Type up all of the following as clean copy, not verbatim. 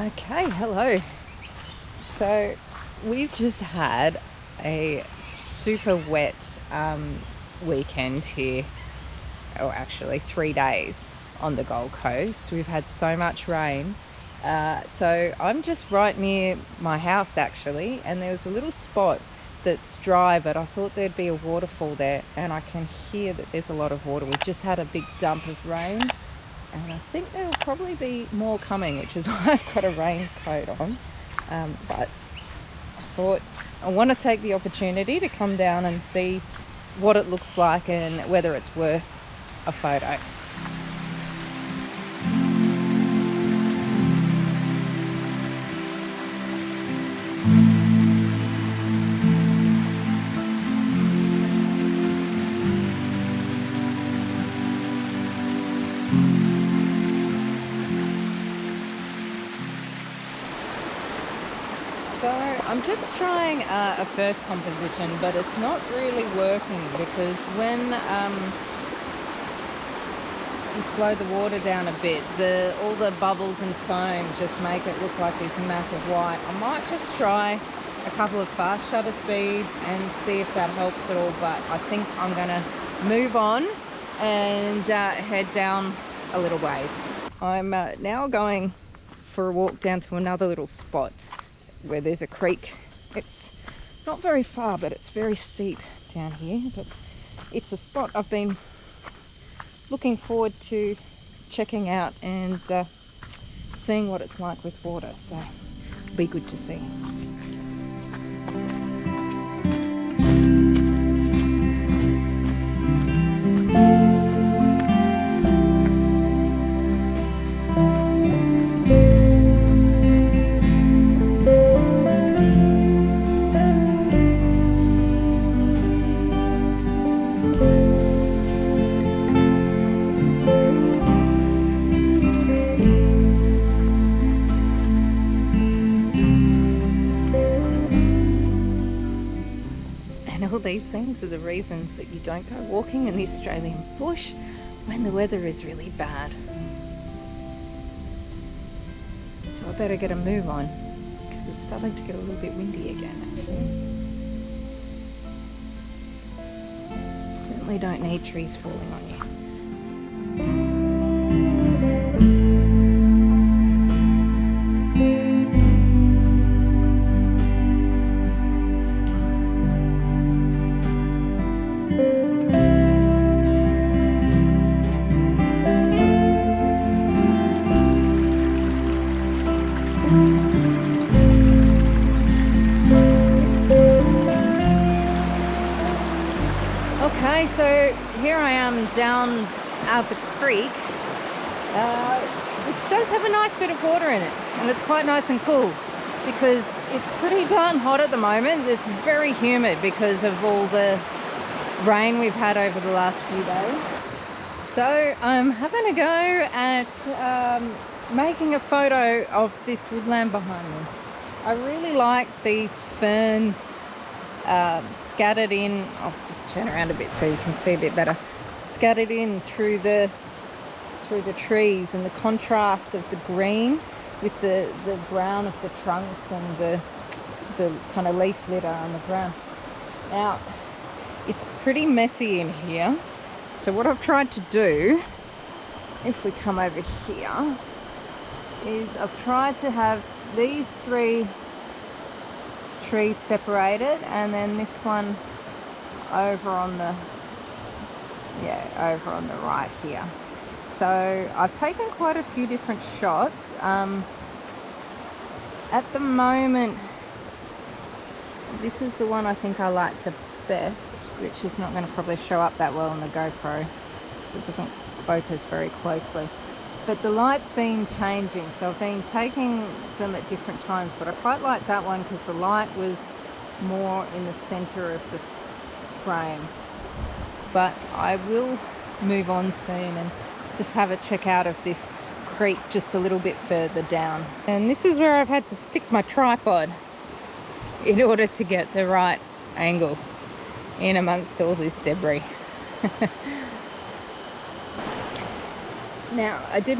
Okay, hello. So we've just had a super wet weekend here, or actually 3 days on the Gold Coast. We've had so much rain. So I'm just right near my house actually, and there was a little spot that's dry, but I thought there'd be a waterfall there, and I can hear that there's a lot of water. We've just had a big dump of rain, and I think there will probably be more coming, which is why I've got a raincoat on. But I thought I want to take the opportunity to come down and see what it looks like and whether it's worth a photo. So I'm just trying a first composition, but it's not really working because when you slow the water down a bit, all the bubbles and foam just make it look like this massive white. I might just try a couple of fast shutter speeds and see if that helps at all, but I think I'm gonna move on and head down a little ways. I'm now going for a walk down to another little spot where there's a creek. It's not very far, but it's very steep down here, but it's a spot I've been looking forward to checking out and seeing what it's like with water, so it'll be good to see. All these things are the reasons that you don't go walking in the Australian bush when the weather is really bad. So I better get a move on because it's starting to get a little bit windy again actually. Certainly don't need trees falling on you. Okay, so here I am down at the creek, which does have a nice bit of water in it, and it's quite nice and cool because it's pretty darn hot at the moment. It's very humid because of all the rain we've had over the last few days. So I'm having a go at making a photo of this woodland behind me. I really like these ferns scattered in. I'll just turn around a bit so you can see a bit better. Scattered in through the trees, and the contrast of the green with the brown of the trunks and the kind of leaf litter on the ground. Now it's pretty messy in here, so what I've tried to do, if we come over here, is I've tried to have these three trees separated, and then this one over on the right here. So I've taken quite a few different shots. At the moment, this is the one I think I like the best, which is not going to probably show up that well on the GoPro, so it doesn't focus very closely. But the light's been changing, so I've been taking them at different times, but I quite like that one because the light was more in the center of the frame. But I will move on soon and just have a check out of this creek just a little bit further down. And this is where I've had to stick my tripod in order to get the right angle in amongst all this debris. Now, I did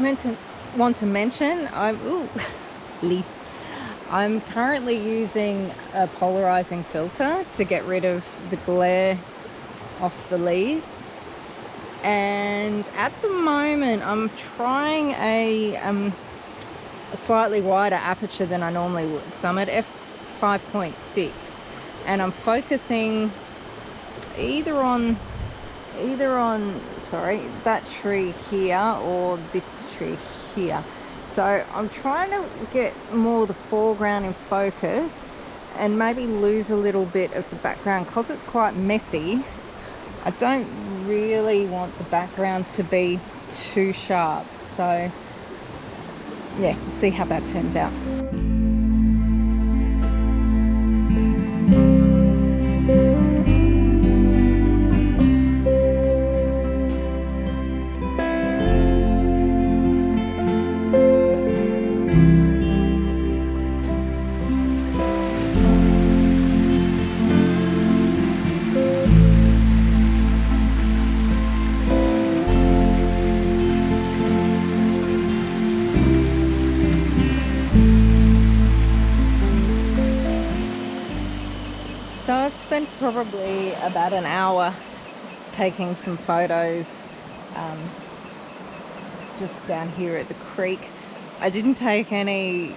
want to mention, leaves. I'm currently using a polarizing filter to get rid of the glare off the leaves. And at the moment I'm trying a slightly wider aperture than I normally would. So I'm at f5.6 and I'm focusing either on sorry, that tree here or this tree here. So I'm trying to get more of the foreground in focus and maybe lose a little bit of the background because it's quite messy. I don't really want the background to be too sharp. So yeah, we'll see how that turns out. So I've spent probably about an hour taking some photos just down here at the creek. I didn't do any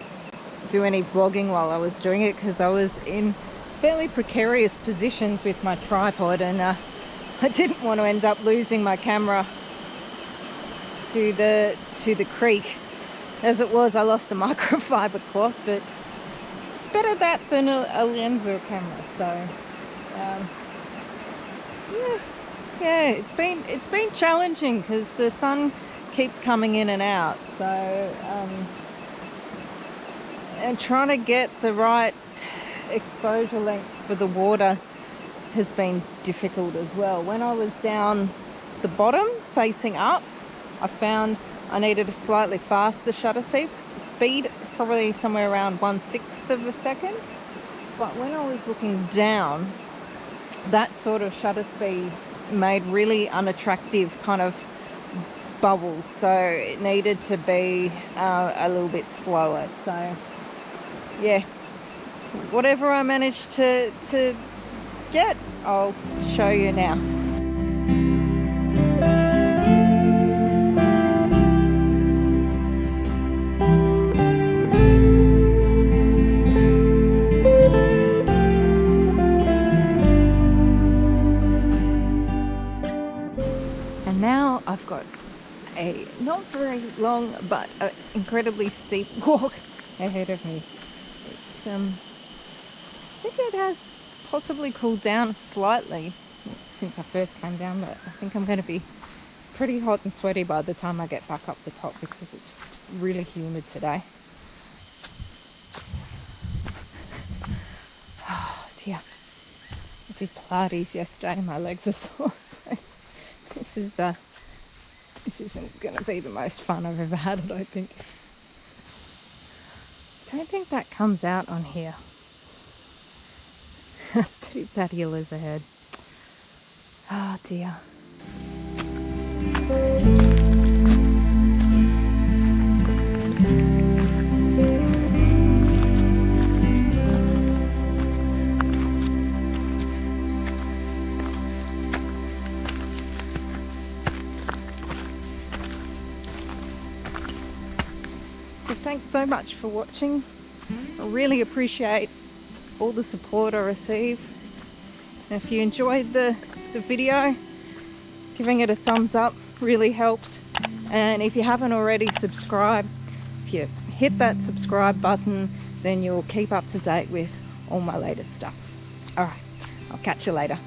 vlogging while I was doing it because I was in fairly precarious positions with my tripod, and I didn't want to end up losing my camera to the creek. As it was, I lost a microfiber cloth, but better that than a lens or a camera. So yeah, it's been challenging because the sun keeps coming in and out. So and trying to get the right exposure length for the water has been difficult as well. When I was down the bottom facing up, I found I needed a slightly faster shutter speed, probably somewhere around 1/6 of a second. But when I was looking down, that sort of shutter speed made really unattractive kind of bubbles, so it needed to be a little bit slower. So yeah, whatever I managed to get, I'll show you now. And now I've got a not very long but incredibly steep walk ahead of me. It's, I think it has possibly cooled down slightly since I first came down, but I think I'm going to be pretty hot and sweaty by the time I get back up the top because it's really humid today. Oh dear, I did Pilates yesterday, my legs are sore, so this isn't going to be the most fun I've ever had, I don't think. I don't think that comes out on here. How steep that hill is ahead. Oh dear. So thanks so much for watching. I really appreciate all the support I receive. And if you enjoyed the video, giving it a thumbs up really helps. And if you haven't already subscribed, if you hit that subscribe button, then you'll keep up to date with all my latest stuff. Alright, I'll catch you later.